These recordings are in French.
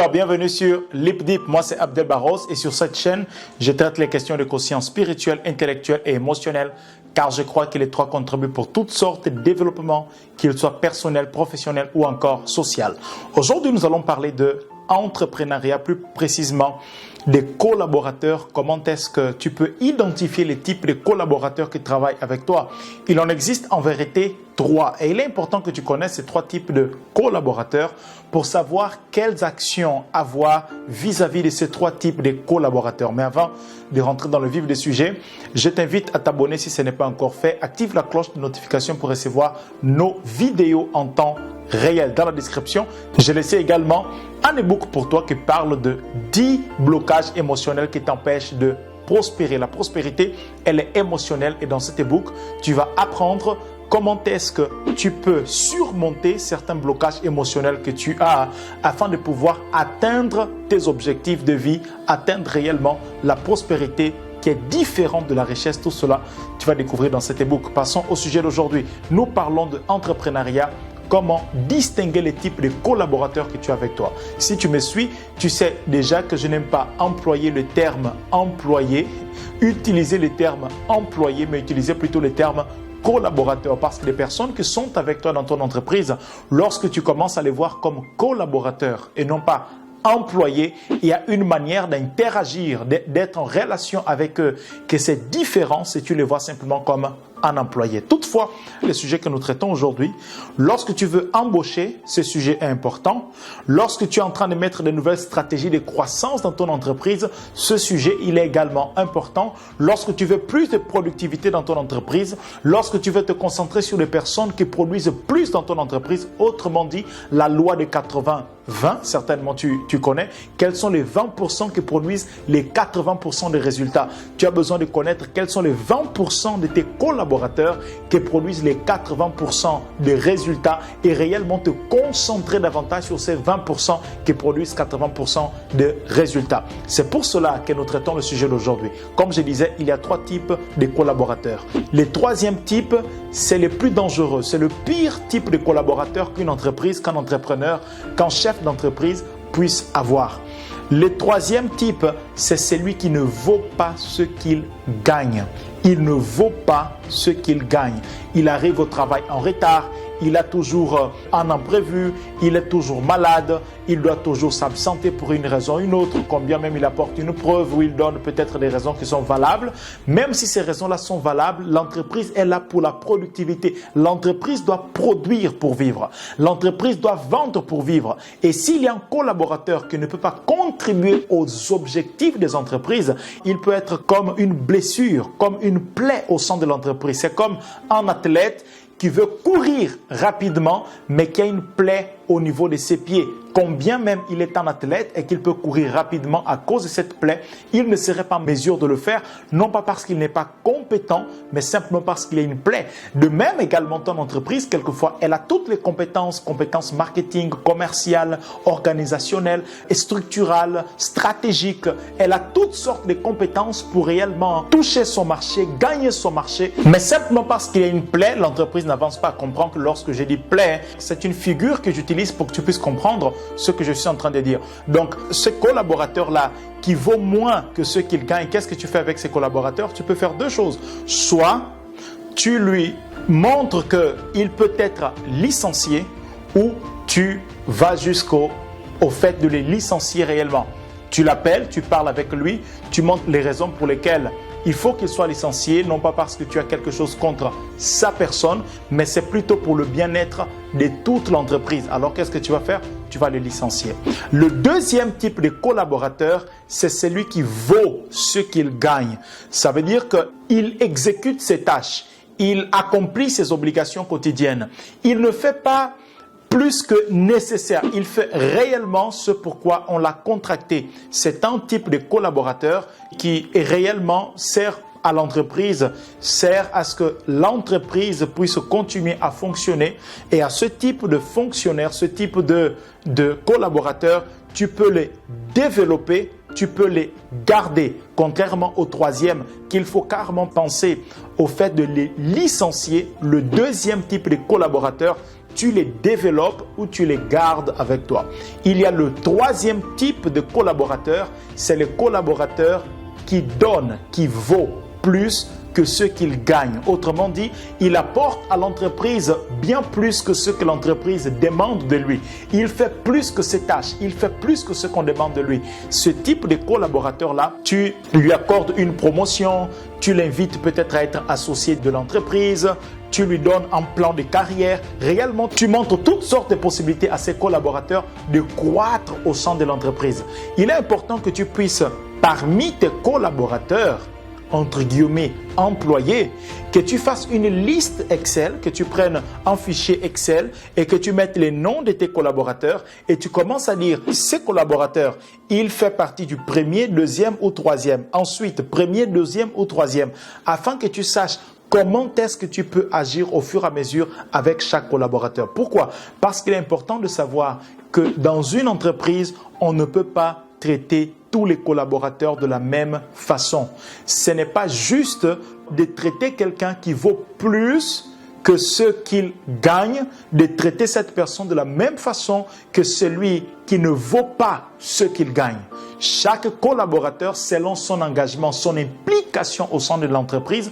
auditeurs, bienvenue sur LipDeep. Moi, c'est Abdel Barros et sur cette chaîne, je traite les questions de conscience spirituelle, intellectuelle et émotionnelle car je crois que les trois contribuent pour toutes sortes de développements, qu'ils soient personnels, professionnels ou encore social. Aujourd'hui, nous allons parler de entrepreneuriat, plus précisément des collaborateurs. Comment est-ce que tu peux identifier les types de collaborateurs qui travaillent avec toi? Il en existe en vérité trois et il est important que tu connaisses ces trois types de collaborateurs pour savoir quelles actions avoir vis-à-vis de ces trois types de collaborateurs. Mais avant de rentrer dans le vif du sujet, je t'invite à t'abonner si ce n'est pas encore fait. Active la cloche de notification pour recevoir nos vidéos en temps réel. Dans la description, j'ai laissé également un e-book pour toi qui parle de 10 blocages émotionnels qui t'empêchent de prospérer. La prospérité, elle est émotionnelle et dans cet e-book, tu vas apprendre comment est-ce que tu peux surmonter certains blocages émotionnels que tu as afin de pouvoir atteindre tes objectifs de vie, atteindre réellement la prospérité qui est différente de la richesse. Tout cela, tu vas découvrir dans cet e-book. Passons au sujet d'aujourd'hui. Nous parlons d'entrepreneuriat. Comment distinguer les types de collaborateurs que tu as avec toi. Si tu me suis, tu sais déjà que je n'aime pas employer le terme employé, utiliser le terme employé, mais utiliser plutôt le terme collaborateurs, parce que les personnes qui sont avec toi dans ton entreprise, lorsque tu commences à les voir comme collaborateurs et non pas employés, il y a une manière d'interagir, d'être en relation avec eux, que c'est différent si tu les vois simplement comme un employé. Toutefois, le sujet que nous traitons aujourd'hui, lorsque tu veux embaucher, ce sujet est important. Lorsque tu es en train de mettre de nouvelles stratégies de croissance dans ton entreprise, ce sujet, il est également important. Lorsque tu veux plus de productivité dans ton entreprise, lorsque tu veux te concentrer sur les personnes qui produisent plus dans ton entreprise, autrement dit, la loi de 80-20, certainement tu connais, quels sont les 20% qui produisent les 80% des résultats. Tu as besoin de connaître quels sont les 20% de tes collaborateurs qui produisent les 80% des résultats et réellement te concentrer davantage sur ces 20% qui produisent 80% des résultats. C'est pour cela que nous traitons le sujet d'aujourd'hui. Comme je disais, il y a trois types de collaborateurs. Le troisième type, c'est le plus dangereux. C'est le pire type de collaborateur qu'une entreprise, qu'un entrepreneur, qu'un chef d'entreprise puisse avoir. Le troisième type, c'est celui qui ne vaut pas ce qu'il gagne. Il ne vaut pas ce qu'il gagne. Il arrive au travail en retard, il a toujours un imprévu, il est toujours malade, il doit toujours s'absenter pour une raison ou une autre, combien même il apporte une preuve ou il donne peut-être des raisons qui sont valables. Même si ces raisons-là sont valables, l'entreprise est là pour la productivité. L'entreprise doit produire pour vivre. L'entreprise doit vendre pour vivre. Et s'il y a un collaborateur qui ne peut pas contribuer aux objectifs des entreprises, il peut être comme une blessure, comme une plaie au sein de l'entreprise. C'est comme un athlète qui veut courir rapidement, mais qui a une plaie au niveau de ses pieds. Combien même il est un athlète et qu'il peut courir rapidement à cause de cette plaie, il ne serait pas en mesure de le faire, non pas parce qu'il n'est pas compétent, mais simplement parce qu'il a une plaie. De même également ton entreprise, quelquefois, elle a toutes les compétences marketing, commerciales, organisationnelles, et structurales, stratégiques. Elle a toutes sortes de compétences pour réellement toucher son marché, gagner son marché, mais simplement parce qu'il y a une plaie, l'entreprise n'avance pas. Comprends que lorsque je dis plaie, c'est une figure que j'utilise pour que tu puisses comprendre ce que je suis en train de dire. Donc, ce collaborateur-là qui vaut moins que ce qu'il gagne, qu'est-ce que tu fais avec ces collaborateurs? Tu peux faire deux choses. Soit tu lui montres qu'il peut être licencié ou tu vas jusqu'au fait de les licencier réellement. Tu l'appelles, tu parles avec lui, tu montres les raisons pour lesquelles il faut qu'il soit licencié, non pas parce que tu as quelque chose contre sa personne, mais c'est plutôt pour le bien-être de toute l'entreprise. Alors, qu'est-ce que tu vas faire? Tu vas le licencier. Le deuxième type de collaborateur, c'est celui qui vaut ce qu'il gagne. Ça veut dire qu'il exécute ses tâches, il accomplit ses obligations quotidiennes. Il ne fait pas plus que nécessaire. Il fait réellement ce pourquoi on l'a contracté. C'est un type de collaborateur qui réellement sert à l'entreprise, sert à ce que l'entreprise puisse continuer à fonctionner. Et à ce type de fonctionnaire, ce type de collaborateur, tu peux les développer, tu peux les garder. Contrairement au troisième, qu'il faut carrément penser au fait de les licencier. Le deuxième type de collaborateur, tu les développes ou tu les gardes avec toi. Il y a le troisième type de collaborateur, c'est le collaborateur qui donne, qui vaut plus que ce qu'il gagne. Autrement dit, il apporte à l'entreprise bien plus que ce que l'entreprise demande de lui. Il fait plus que ses tâches, il fait plus que ce qu'on demande de lui. Ce type de collaborateur-là, tu lui accordes une promotion, tu l'invites peut-être à être associé de l'entreprise, tu lui donnes un plan de carrière. Réellement, tu montres toutes sortes de possibilités à ces collaborateurs de croître au sein de l'entreprise. Il est important que tu puisses, parmi tes collaborateurs, entre guillemets, employés, que tu fasses une liste Excel, que tu prennes un fichier Excel et que tu mettes les noms de tes collaborateurs et tu commences à dire, ces collaborateurs, il fait partie du premier, deuxième ou troisième. Ensuite, premier, deuxième ou troisième, afin que tu saches comment est-ce que tu peux agir au fur et à mesure avec chaque collaborateur. Pourquoi? Parce qu'il est important de savoir que dans une entreprise, on ne peut pas traiter tous les collaborateurs de la même façon. Ce n'est pas juste de traiter quelqu'un qui vaut plus que ce qu'il gagne, de traiter cette personne de la même façon que celui qui ne vaut pas ce qu'il gagne. Chaque collaborateur, selon son engagement, son implication au sein de l'entreprise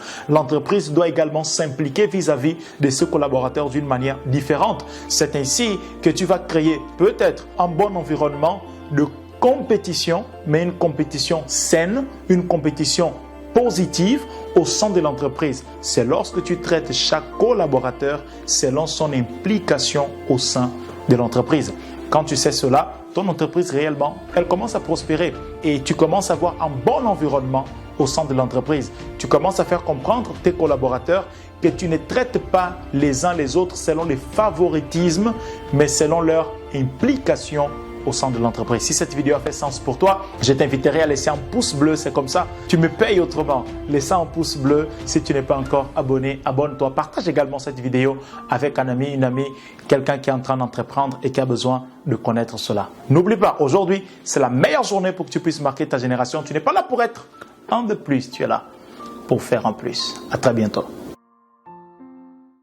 doit également s'impliquer vis-à-vis de ce collaborateur d'une manière différente. C'est ainsi que tu vas créer peut-être un bon environnement de compétition, mais une compétition saine, une compétition positive au sein de l'entreprise. C'est lorsque tu traites chaque collaborateur selon son implication au sein de l'entreprise. Quand tu sais cela, ton entreprise réellement, elle commence à prospérer et tu commences à avoir un bon environnement au sein de l'entreprise. Tu commences à faire comprendre tes collaborateurs que tu ne traites pas les uns les autres selon les favoritismes, mais selon leur implication au sein de l'entreprise. Si cette vidéo a fait sens pour toi, je t'inviterai à laisser un pouce bleu. C'est comme ça, tu me payes autrement. Laisse un pouce bleu. Si tu n'es pas encore abonné, abonne-toi. Partage également cette vidéo avec un ami, une amie, quelqu'un qui est en train d'entreprendre et qui a besoin de connaître cela. N'oublie pas, aujourd'hui, c'est la meilleure journée pour que tu puisses marquer ta génération. Tu n'es pas là pour être un de plus, tu es là pour faire un plus. À très bientôt.